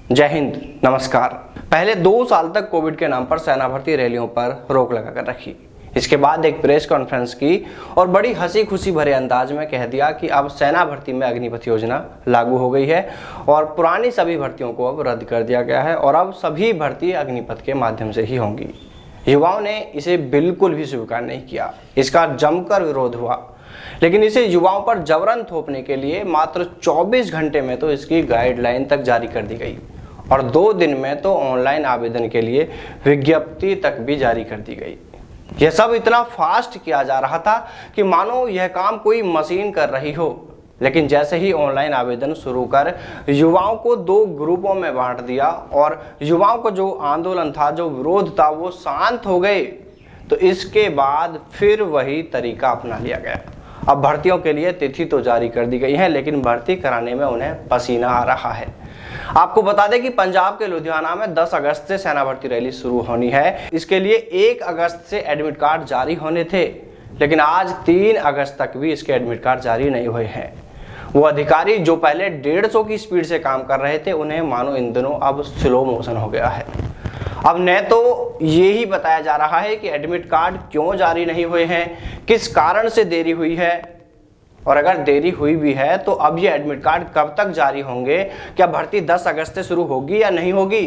जय हिंद, नमस्कार। पहले 2 साल तक कोविड के नाम पर सेना भर्ती रैलियों पर रोक लगा कर रखी। इसके बाद एक प्रेस कॉन्फ्रेंस की और बड़ी हंसी खुशी भरे अंदाज में कह दिया कि अब सेना भर्ती में अग्निपथ योजना लागू हो गई है और पुरानी सभी भर्तियों को अब रद्द कर दिया गया है और अब सभी भर्ती अग्निपथ के माध्यम से ही होंगी। युवाओं ने इसे बिल्कुल भी स्वीकार नहीं किया। इसका जमकर विरोध हुआ, लेकिन इसे युवाओं पर जबरन थोपने के लिए मात्र 24 घंटे में तो इसकी गाइडलाइन तक जारी कर दी गई और 2 दिन में तो ऑनलाइन आवेदन के लिए विज्ञप्ति तक भी जारी कर दी गई। यह सब इतना फास्ट किया जा रहा था कि मानो यह काम कोई मशीन कर रही हो। लेकिन जैसे ही ऑनलाइन आवेदन शुरू कर युवाओं को 2 ग्रुपों में बांट दिया और युवाओं को जो आंदोलन था, जो विरोध था, वो शांत हो गए, तो इसके बाद फिर वही तरीका अपना लिया गया। अब भर्तियों के लिए तिथि तो जारी कर दी गई है, लेकिन भर्ती कराने में उन्हें पसीना आ रहा है। आपको बता दें कि पंजाब के लुधियाना में 10 अगस्त से सेना भर्ती रैली शुरू होनी है। इसके लिए 1 अगस्त से एडमिट कार्ड जारी होने थे, लेकिन आज 3 अगस्त तक भी इसके एडमिट कार्ड जारी नहीं हुए हैं। वो अधिकारी जो पहले 150 की स्पीड से काम कर रहे थे, उन्हें मानो इन दिनों अब स्लो मोशन हो गया है। अब न तो ये ही बताया जा रहा है कि एडमिट कार्ड क्यों जारी नहीं हुए हैं, किस कारण से देरी हुई है, और अगर देरी हुई भी है तो अब ये एडमिट कार्ड कब तक जारी होंगे, क्या भर्ती 10 अगस्त से शुरू होगी या नहीं होगी,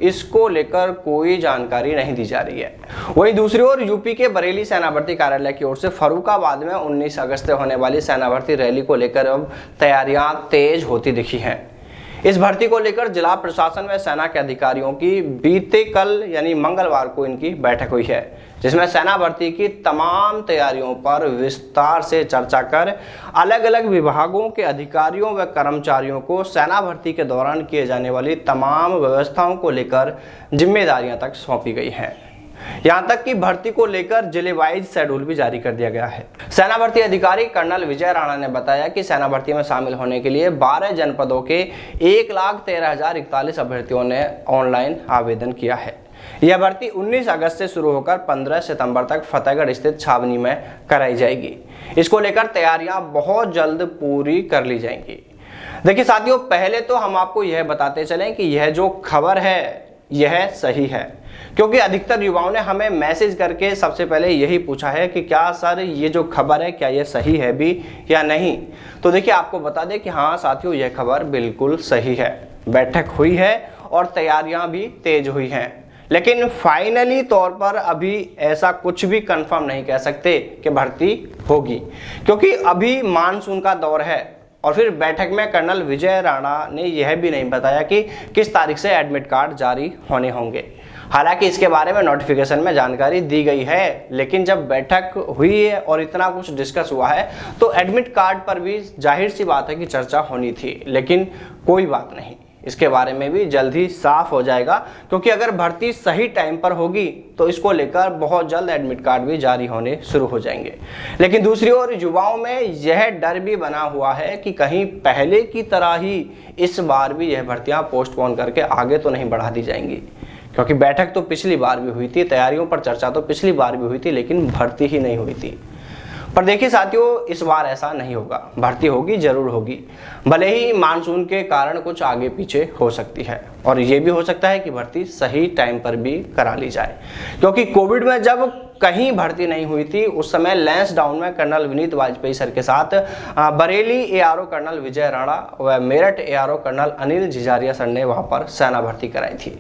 इसको लेकर कोई जानकारी नहीं दी जा रही है। वहीं दूसरी ओर यूपी के बरेली सेना भर्ती कार्यालय की ओर से फर्रुखाबाद में 19 अगस्त से होने वाली सेना भर्ती रैली को लेकर अब तैयारियां तेज होती दिखी हैं। इस भर्ती को लेकर जिला प्रशासन व सेना के अधिकारियों की बीते कल यानी मंगलवार को इनकी बैठक हुई है, जिसमें सेना भर्ती की तमाम तैयारियों पर विस्तार से चर्चा कर अलग अलग विभागों के अधिकारियों व कर्मचारियों को सेना भर्ती के दौरान किए जाने वाली तमाम व्यवस्थाओं को लेकर जिम्मेदारियां तक सौंपी गई हैं। यहां तक कि भर्ती को लेकर जिले वाइज शेड्यूल भी जारी कर दिया गया है। सेना भर्ती अधिकारी कर्नल विजय राणा ने बताया कि सेना भर्ती में शामिल होने के लिए 12 जनपदों के 1,13,041 अभ्यर्थियों ने ऑनलाइन आवेदन किया है। यह भर्ती 19 अगस्त से शुरू होकर 15 सितंबर तक फतेहगढ़ स्थित छावनी में कराई जाएगी। इसको लेकर तैयारियां बहुत जल्द पूरी कर ली जाएंगी। देखिए साथियों, पहले तो हम आपको यह बताते चलें कि यह जो खबर है यह सही है, क्योंकि अधिकतर युवाओं ने हमें मैसेज करके सबसे पहले यही पूछा है कि क्या सर ये जो खबर है क्या ये सही है भी या नहीं। तो देखिए आपको बता दें कि हाँ साथियों, यह खबर बिल्कुल सही है। बैठक हुई है और तैयारियां भी तेज हुई हैं, लेकिन फाइनली तौर पर अभी ऐसा कुछ भी कंफर्म नहीं कह सकते कि भर्ती होगी, क्योंकि अभी मानसून का दौर है। और फिर बैठक में कर्नल विजय राणा ने यह भी नहीं बताया कि किस तारीख से एडमिट कार्ड जारी होने होंगे। हालांकि इसके बारे में नोटिफिकेशन में जानकारी दी गई है, लेकिन जब बैठक हुई है और इतना कुछ डिस्कस हुआ है तो एडमिट कार्ड पर भी जाहिर सी बात है कि चर्चा होनी थी। लेकिन कोई बात नहीं, इसके बारे में भी जल्द ही साफ हो जाएगा, क्योंकि अगर भर्ती सही टाइम पर होगी तो इसको लेकर बहुत जल्द एडमिट कार्ड भी जारी होने शुरू हो जाएंगे। लेकिन दूसरी ओर युवाओं में यह डर भी बना हुआ है कि कहीं पहले की तरह ही इस बार भी यह भर्तियां पोस्टपोन करके आगे तो नहीं बढ़ा दी जाएंगी, क्योंकि बैठक तो पिछली बार भी हुई थी, तैयारियों पर चर्चा तो पिछली बार भी हुई थी, लेकिन भर्ती ही नहीं हुई थी। पर देखिए साथियों, इस बार ऐसा नहीं होगा, भर्ती होगी, जरूर होगी। भले ही मानसून के कारण कुछ आगे पीछे हो सकती है और ये भी हो सकता है कि भर्ती सही टाइम पर भी करा ली जाए, क्योंकि कोविड में जब कहीं भर्ती नहीं हुई थी उस समय लैंसडाउन में कर्नल विनीत वाजपेयी सर के साथ बरेली एआरओ कर्नल विजय राणा व Meerut ARO colonel Anil Jhajharia sir ने वहां पर सेना भर्ती कराई थी।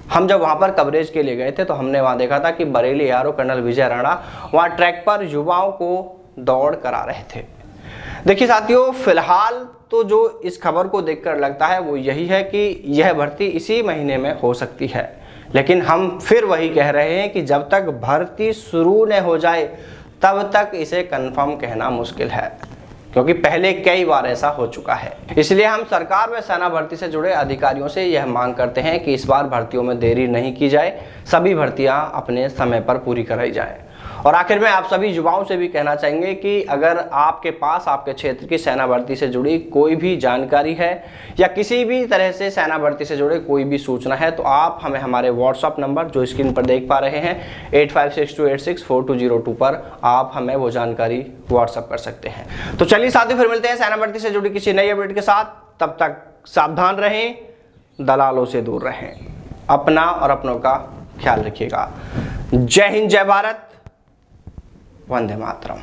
हम जब वहां पर कवरेज के लिए गए थे तो हमने वहां देखा था कि बरेली एआरओ कर्नल विजय राणा वहां ट्रैक पर युवाओं को दौड़ करा रहे थे। देखिए साथियों, फिलहाल तो जो इस खबर को देखकर लगता है वो यही है कि यह भर्ती इसी महीने में हो सकती है, लेकिन हम फिर वही कह रहे हैं कि जब तक भर्ती शुरू न हो जाए तब तक इसे कंफर्म कहना मुश्किल है, क्योंकि पहले कई बार ऐसा हो चुका है। इसलिए हम सरकार व सेना भर्ती से जुड़े अधिकारियों से यह मांग करते हैं कि इस बार भर्तियों में देरी नहीं की जाए, सभी भर्तियां अपने समय पर पूरी कराई जाएं। और आखिर में आप सभी युवाओं से भी कहना चाहेंगे कि अगर आपके पास आपके क्षेत्र की सेना भर्ती से जुड़ी कोई भी जानकारी है या किसी भी तरह से सेना भर्ती से जुड़े कोई भी सूचना है तो आप हमें हमारे व्हाट्सएप नंबर जो स्क्रीन पर देख पा रहे हैं 8562864202 पर आप हमें वो जानकारी व्हाट्सएप कर सकते हैं। तो चलिए साथियों, फिर मिलते हैं सेना भर्ती से जुड़ी किसी नई अपडेट के साथ। तब तक सावधान रहें, दलालों से दूर रहें। अपना और अपनों का ख्याल रखिएगा। जय हिंद, जय भारत, वंदे मातरम।